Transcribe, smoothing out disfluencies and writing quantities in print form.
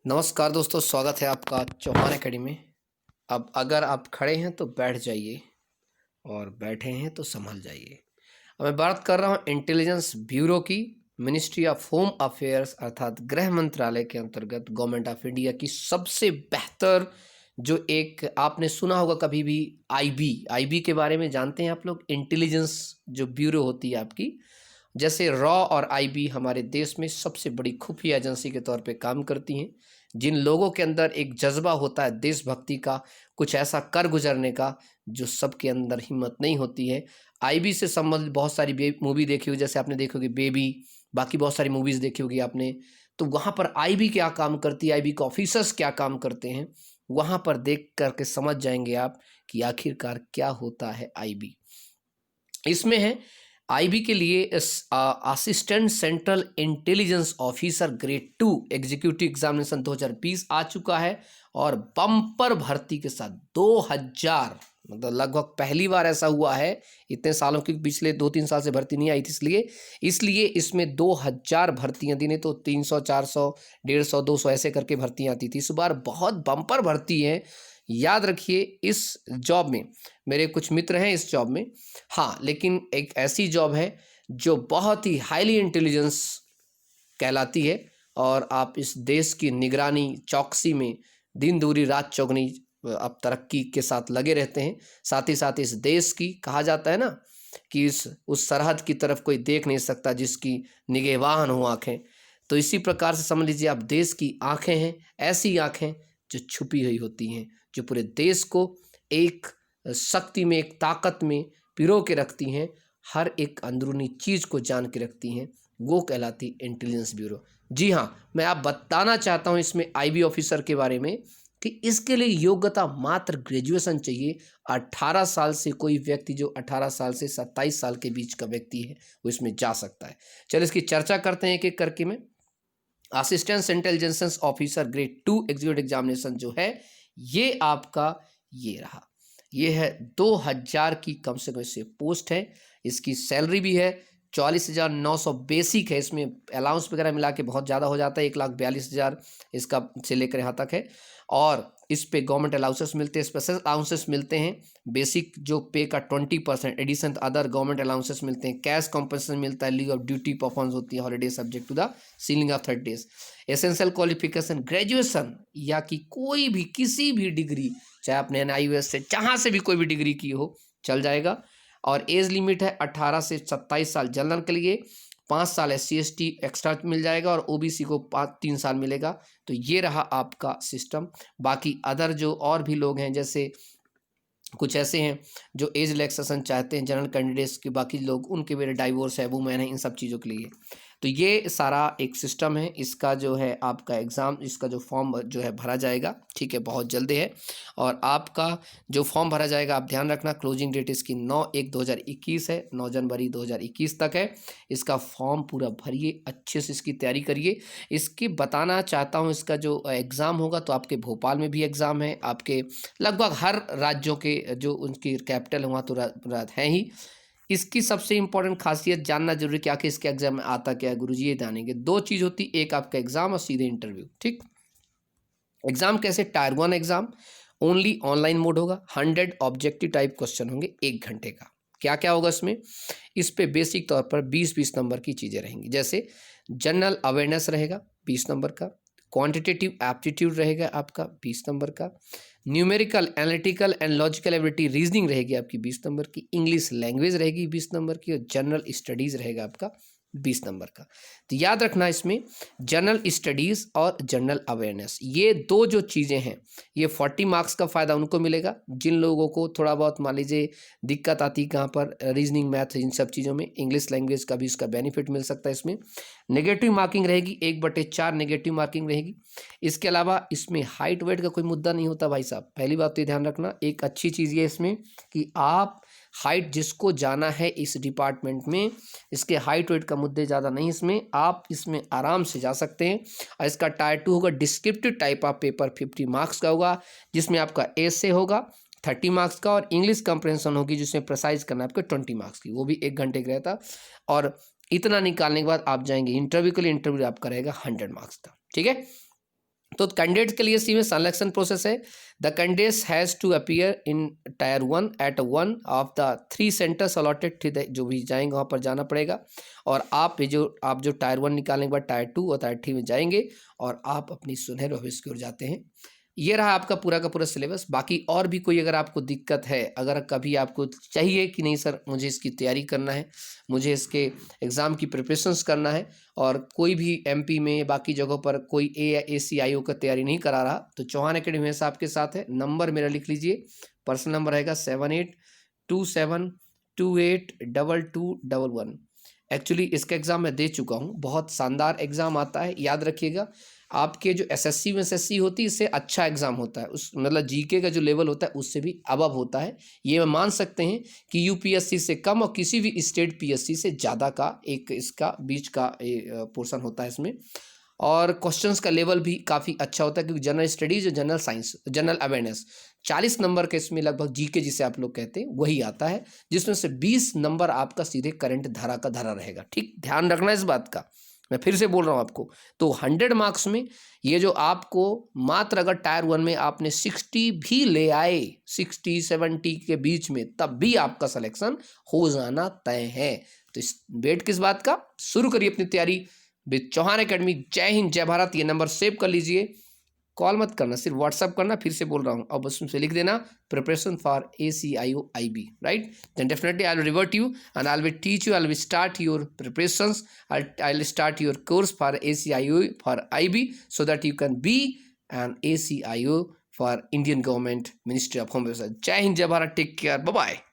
नमस्कार दोस्तों, स्वागत है आपका चौहान एकेडमी में। अब अगर आप खड़े हैं तो बैठ जाइए और बैठे हैं तो संभल जाइए। अब मैं बात कर रहा हूँ इंटेलिजेंस ब्यूरो की, मिनिस्ट्री ऑफ होम अफेयर्स अर्थात गृह मंत्रालय के अंतर्गत गवर्नमेंट ऑफ इंडिया की सबसे बेहतर जो एक आपने सुना होगा कभी भी आईबी के बारे में जानते हैं आप लोग। इंटेलिजेंस जो ब्यूरो होती है आपकी, जैसे रॉ और आईबी हमारे देश में सबसे बड़ी खुफिया एजेंसी के तौर पे काम करती हैं। जिन लोगों के अंदर एक जज्बा होता है देशभक्ति का, कुछ ऐसा कर गुजरने का जो सबके अंदर हिम्मत नहीं होती है। आईबी से संबंधित बहुत सारी मूवी देखी होगी, जैसे आपने देखी होगी बेबी, बाकी बहुत सारी मूवीज़ देखी होगी आपने। तो वहाँ पर आईबी क्या काम करती है, आईबी के ऑफिसर्स क्या काम करते हैं, वहाँ पर देख करके समझ जाएंगे आप कि आखिरकार क्या होता है आईबी। इसमें है आईबी के लिए assistant central intelligence officer grade 2 executive examination 2020 आ चुका है और बम्पर भर्ती के साथ 2000, मतलब लगभग पहली बार ऐसा हुआ है। इतने सालों की पिछले 2-3 साल से भर्ती नहीं आई थी, इसलिए इसमें 2000 भर्तियां दी। नहीं तो 300, 400, 150, 200 ऐसे करके भर्तियां आती थी। इस बार बहुत बम्पर भर्ती है। याद रखिए, इस जॉब में मेरे कुछ मित्र हैं इस जॉब में। हाँ, लेकिन एक ऐसी जॉब है जो बहुत ही हाईली इंटेलिजेंस कहलाती है और आप इस देश की निगरानी चौकसी में दिन दूरी रात चौगनी आप तरक्की के साथ लगे रहते हैं। साथ ही साथ इस देश की, कहा जाता है ना कि उस सरहद की तरफ कोई देख नहीं सकता जिसकी निगहबान हो आँखें। तो इसी प्रकार से समझ लीजिए आप देश की आँखें हैं, ऐसी आँखें जो छुपी हुई होती हैं, जो पूरे देश को एक शक्ति में, एक ताकत में पिरो के रखती हैं, हर एक अंदरूनी चीज़ को जान के रखती हैं, वो कहलाती इंटेलिजेंस ब्यूरो। जी हाँ, मैं आप बताना चाहता हूँ इसमें आईबी ऑफिसर के बारे में कि इसके लिए योग्यता मात्र ग्रेजुएशन चाहिए। 18 साल से कोई व्यक्ति, जो 18 साल से 27 साल के बीच का व्यक्ति है, वो इसमें जा सकता है। चलिए इसकी चर्चा करते हैं एक एक करके। मैं assistant intelligence officer grade 2 executive examination जो है, ये आपका ये रहा। ये है 2000 की कम से कम से पोस्ट है। इसकी सैलरी भी है 44,900 बेसिक है। इसमें अलाउंस वगैरह मिला के बहुत ज़्यादा हो जाता है, 1,42,000 इसका से लेकर यहाँ तक है। और इस पे गवर्नमेंट अलाउंसेस मिलते हैं, स्पेशल अलाउंसेस मिलते हैं। बेसिक जो पे का 20% एडिशन अदर गवर्नमेंट अलाउंसेस मिलते हैं। कैश कॉम्पनसेशन मिलता है, लीव ऑफ ड्यूटी परफॉर्मेंस होती है, holiday subject to the ceiling of 30 days. Essential qualification graduation या कि कोई भी किसी भी डिग्री, चाहे आपने एनआईयूएस से जहाँ से भी कोई भी डिग्री की हो चल जाएगा। और एज लिमिट है 18 से 27 साल जनरल के लिए, 5 साल SC/ST एक्स्ट्रा मिल जाएगा और ओबीसी को 3 साल मिलेगा। तो ये रहा आपका सिस्टम। बाकी अदर जो और भी लोग हैं, जैसे कुछ ऐसे हैं जो एज रिलैक्सेशन चाहते हैं जनरल कैंडिडेट्स के, बाकी लोग उनके मेरे डाइवोर्स है, वुमेन है, इन सब चीज़ों के लिए। तो ये सारा एक सिस्टम है। इसका जो है आपका एग्ज़ाम, इसका जो फॉर्म जो है भरा जाएगा, ठीक है, बहुत जल्दी है। और आपका जो फॉर्म भरा जाएगा, आप ध्यान रखना, क्लोजिंग डेट इसकी 9/1/2021 है, 9 जनवरी 2021 तक है। इसका फॉर्म पूरा भरिए, अच्छे से इसकी तैयारी करिए। इसकी बताना चाहता हूँ, इसका जो एग्ज़ाम होगा तो आपके भोपाल में भी एग्ज़ाम है, आपके लगभग हर राज्यों के जो उनकी कैपिटल है वहाँ तो हैं ही। इसकी सबसे इंपॉर्टेंट खासियत जानना जरूरी, क्या कि इसके एग्जाम में आता क्या है गुरुजी, ये जानेंगे। 2 चीज़ होती, एक आपका एग्जाम और सीधे इंटरव्यू। ठीक, एग्जाम कैसे? Tyre 1 exam only online mode होगा। 100 ऑब्जेक्टिव टाइप क्वेश्चन होंगे 1 घंटे का। क्या क्या होगा इसमें? इस पे बेसिक तौर पर 20-20 नंबर की चीज़ें रहेंगी। जैसे जनरल अवेयरनेस रहेगा 20 नंबर का, क्वांटिटेटिव एप्टीट्यूड रहेगा आपका 20 नंबर का, numerical, analytical and logical ability reasoning रहेगी आपकी 20 नंबर की, इंग्लिश लैंग्वेज रहेगी 20 नंबर की, और जनरल स्टडीज़ रहेगा आपका 20 नंबर का। तो याद रखना, इसमें जनरल स्टडीज़ और जनरल अवेयरनेस, ये 2 जो चीज़ें हैं, ये 40 मार्क्स का फ़ायदा उनको मिलेगा जिन लोगों को थोड़ा बहुत मान लीजिए दिक्कत आती है कहाँ पर, रीजनिंग, मैथ, इन सब चीज़ों में। इंग्लिश लैंग्वेज का भी इसका बेनिफिट मिल सकता है। इसमें नेगेटिव मार्किंग रहेगी, 1/4 नेगेटिव मार्किंग रहेगी। इसके अलावा इसमें हाइट वेट का कोई मुद्दा नहीं होता भाई साहब, पहली बात तो ये ध्यान रखना। एक अच्छी चीज़ ये इसमें कि आप हाइट जिसको जाना है इस डिपार्टमेंट में, इसके हाइट वेट का मुद्दे ज़्यादा नहीं, इसमें आप इसमें आराम से जा सकते हैं। और इसका टायर 2 होगा, descriptive type of paper 50 marks का होगा, जिसमें आपका एसे होगा 30 मार्क्स का, और इंग्लिश कंप्रेंशन होगी जिसमें प्रिसाइज करना है आपको 20 मार्क्स की, वो भी 1 घंटे का रहता। और इतना निकालने के बाद आप जाएंगे इंटरव्यू के लिए, इंटरव्यू आपका रहेगा 100 मार्क्स का। ठीक है, तो कैंडिडेट के लिए सी में सिलेक्शन प्रोसेस है। The candidates has to appear in tier 1 at one of the 3 centres allotted to the, जो भी जाएंगे वहाँ पर जाना पड़ेगा। और आप जो टायर 1 निकालने के बाद टायर 2 और टायर 3 में जाएंगे और आप अपनी सुनहरे भविष्य की ओर जाते हैं। ये रहा आपका पूरा का पूरा सिलेबस। बाकी और भी कोई अगर आपको दिक्कत है, अगर कभी आपको चाहिए कि नहीं सर मुझे इसकी तैयारी करना है, मुझे इसके एग्ज़ाम की प्रिपरेशंस करना है, और कोई भी एमपी में बाकी जगहों पर कोई ACIO का तैयारी नहीं करा रहा, तो चौहान एकेडमी हमेशा आपके साथ है। नंबर मेरा लिख लीजिए, पर्सनल नंबर रहेगा 7827282211। एक्चुअली इसका एग्ज़ाम मैं दे चुका हूँ, बहुत शानदार एग्ज़ाम आता है। याद रखिएगा, आपके जो SSC में SSC होती है इससे अच्छा एग्ज़ाम होता है, उस मतलब जीके का जो लेवल होता है उससे भी अबव होता है। ये मैं मान सकते हैं कि UPSC से कम और किसी भी स्टेट PSC से ज़्यादा का एक इसका बीच का पोर्शन होता है इसमें। और क्वेश्चंस का लेवल भी काफ़ी अच्छा होता है, क्योंकि जनरल स्टडीज और general science, general awareness 40 number के इसमें लगभग जीके जिसे आप लोग कहते हैं वही आता है, जिसमें से 20 नंबर आपका सीधे करंट धारा का धारा रहेगा। ठीक, ध्यान रखना इस बात का, मैं फिर से बोल रहा हूँ आपको। तो 100 मार्क्स में ये जो आपको मात्र अगर टायर 1 में आपने 60 भी ले आए, 60-70 के बीच में, तब भी आपका सिलेक्शन हो जाना तय है। तो इस वेट किस बात का, शुरू करिए अपनी तैयारी विद चौहान एकेडमी। जय हिंद, जय भारत। ये नंबर सेव कर लीजिए, कॉल मत करना, सिर्फ व्हाट्सअप करना। फिर से बोल रहा हूँ, अब उसमें से लिख देना preparation for ACIO IB, right. Then definitely I will revert you and I will teach you, I will start your preparations, I will start your course for ACIO for IB, so that you can be an ACIO for Indian government, Ministry of Home Affairs. जय हिंद, जय Bharat, take care, bye bye.